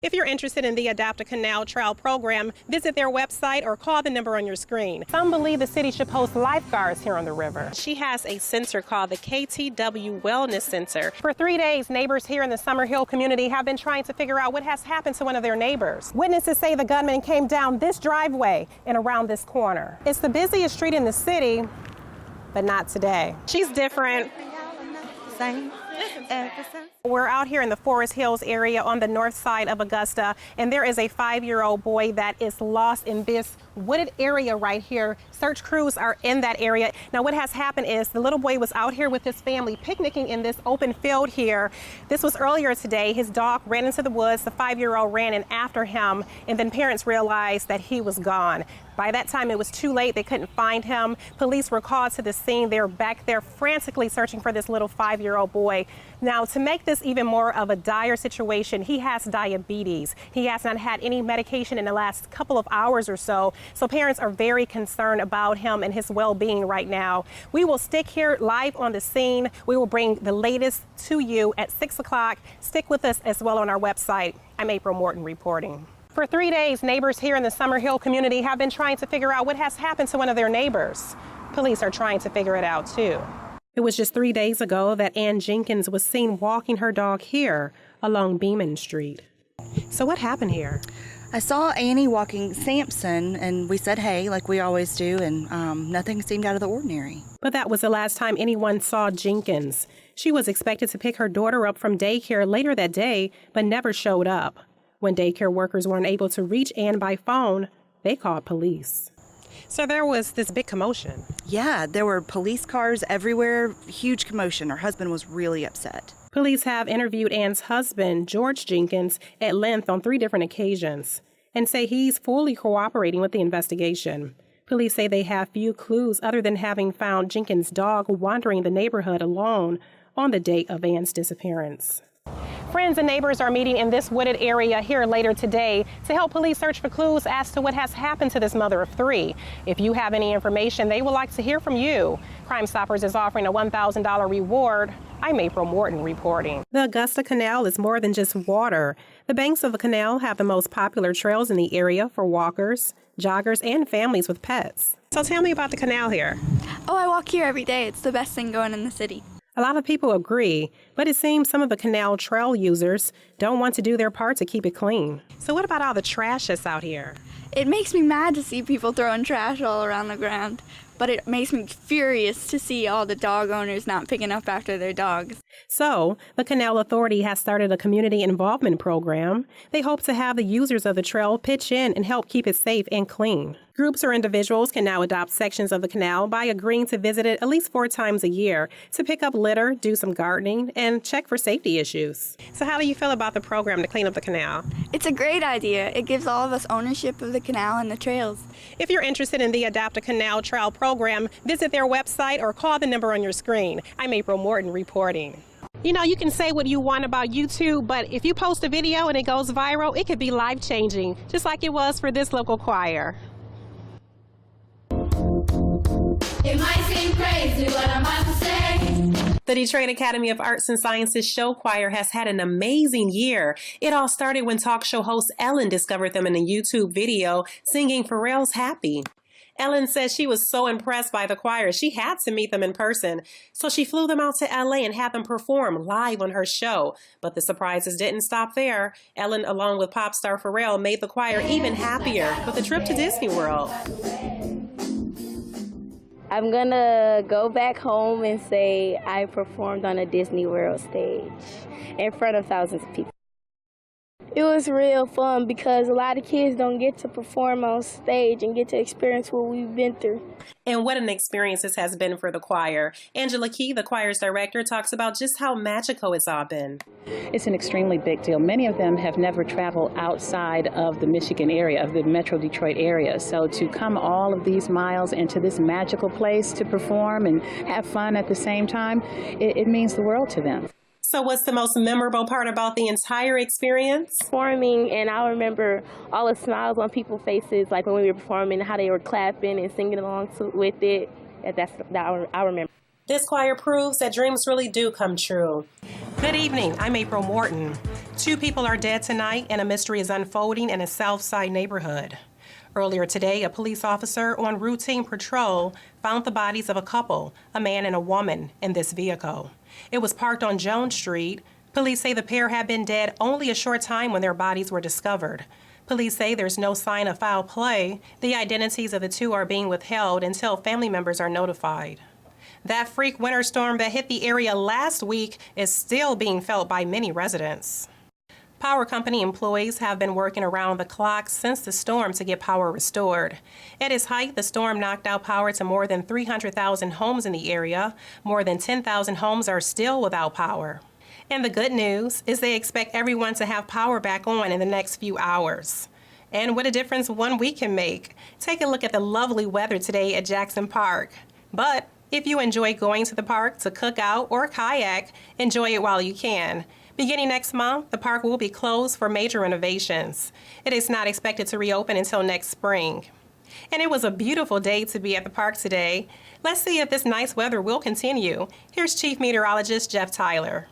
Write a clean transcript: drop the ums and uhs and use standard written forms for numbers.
If you're interested in the Adopt a Canal Trail program, visit their website or call the number on your screen. Some believe the city should post lifeguards here on the river. She has a center called the KTW Wellness Center. For 3 days, neighbors here in the Summerhill community have been trying to figure out what has happened to one of their neighbors. Witnesses say the gunman came down this driveway and around this corner. It's the busiest street in the city, but not today. She's different. Same. We're out here in the Forest Hills area on the north side of Augusta, and there is a 5-year-old boy that is lost in this wooded area right here. Search crews are in that area. Now, what has happened is the little boy was out here with his family picnicking in this open field here. This was earlier today. His dog ran into the woods. The 5-year-old ran in after him, and then parents realized that he was gone. By that time, it was too late. They couldn't find him. Police were called to the scene. They're back there frantically searching for this little 5-year-old boy. Now, to make this even more of a dire situation, he has diabetes. He has not had any medication in the last couple of hours or so. So parents are very concerned about him and his well-being right now. We will stick here live on the scene. We will bring the latest to you at 6 o'clock. Stick with us as well on our website. I'm April Morton reporting. For 3 days, neighbors here in the Summerhill community have been trying to figure out what has happened to one of their neighbors. Police are trying to figure it out, too. It was just 3 days ago that Ann Jenkins was seen walking her dog here along Beeman Street. So what happened here? I saw Annie walking Sampson, and we said hey, like we always do, and nothing seemed out of the ordinary. But that was the last time anyone saw Jenkins. She was expected to pick her daughter up from daycare later that day, but never showed up. When daycare workers weren't able to reach Ann by phone, they called police. So there was this big commotion. Yeah, there were police cars everywhere, huge commotion. Her husband was really upset. Police have interviewed Ann's husband, George Jenkins, at length on 3 different occasions and say he's fully cooperating with the investigation. Police say they have few clues other than having found Jenkins' dog wandering the neighborhood alone on the date of Ann's disappearance. Friends and neighbors are meeting in this wooded area here later today to help police search for clues as to what has happened to this mother of 3. If you have any information, they would like to hear from you. Crime Stoppers is offering a $1,000 reward. I'm April Morton reporting. The Augusta Canal is more than just water. The banks of the canal have the most popular trails in the area for walkers, joggers, and families with pets. So tell me about the canal here. Oh, I walk here every day. It's the best thing going in the city. A lot of people agree, but it seems some of the canal trail users don't want to do their part to keep it clean. So what about all the trash that's out here? It makes me mad to see people throwing trash all around the ground, but it makes me furious to see all the dog owners not picking up after their dogs. So, the Canal Authority has started a community involvement program. They hope to have the users of the trail pitch in and help keep it safe and clean. Groups or individuals can now adopt sections of the canal by agreeing to visit it at least 4 times a year to pick up litter, do some gardening, and check for safety issues. So how do you feel about the program to clean up the canal? It's a great idea. It gives all of us ownership of the canal and the trails. If you're interested in the Adopt a Canal Trail program, visit their website or call the number on your screen. I'm April Morton reporting. You know, you can say what you want about YouTube, but if you post a video and it goes viral, it could be life-changing, just like it was for this local choir. It might seem crazy what I'm about to say. The Detroit Academy of Arts and Sciences show choir has had an amazing year. It all started when talk show host Ellen discovered them in a YouTube video singing Pharrell's Happy. Ellen says she was so impressed by the choir, she had to meet them in person. So she flew them out to LA and had them perform live on her show. But the surprises didn't stop there. Ellen, along with pop star Pharrell, made the choir even happier with a trip to Disney World. I'm gonna go back home and say I performed on a Disney World stage in front of thousands of people. It was real fun because a lot of kids don't get to perform on stage and get to experience what we've been through. And what an experience this has been for the choir. Angela Key, the choir's director, talks about just how magical it's all been. It's an extremely big deal. Many of them have never traveled outside of the Michigan area, of the Metro Detroit area. So to come all of these miles into this magical place to perform and have fun at the same time, it means the world to them. So what's the most memorable part about the entire experience? Performing, and I remember all the smiles on people's faces, like when we were performing, how they were clapping and singing along with it. That's I remember. This choir proves that dreams really do come true. Good evening, I'm April Morton. 2 people are dead tonight and a mystery is unfolding in a South Side neighborhood. Earlier today, a police officer on routine patrol found the bodies of a couple, a man and a woman, in this vehicle. It was parked on Jones Street. Police say the pair had been dead only a short time when their bodies were discovered. Police say there's no sign of foul play. The identities of the 2 are being withheld until family members are notified. That freak winter storm that hit the area last week is still being felt by many residents. Power company employees have been working around the clock since the storm to get power restored. At its height, the storm knocked out power to more than 300,000 homes in the area. More than 10,000 homes are still without power. And the good news is they expect everyone to have power back on in the next few hours. And what a difference 1 week can make. Take a look at the lovely weather today at Jackson Park. But if you enjoy going to the park to cook out or kayak, enjoy it while you can. Beginning next month, the park will be closed for major renovations. It is not expected to reopen until next spring. And it was a beautiful day to be at the park today. Let's see if this nice weather will continue. Here's Chief Meteorologist Jeff Tyler.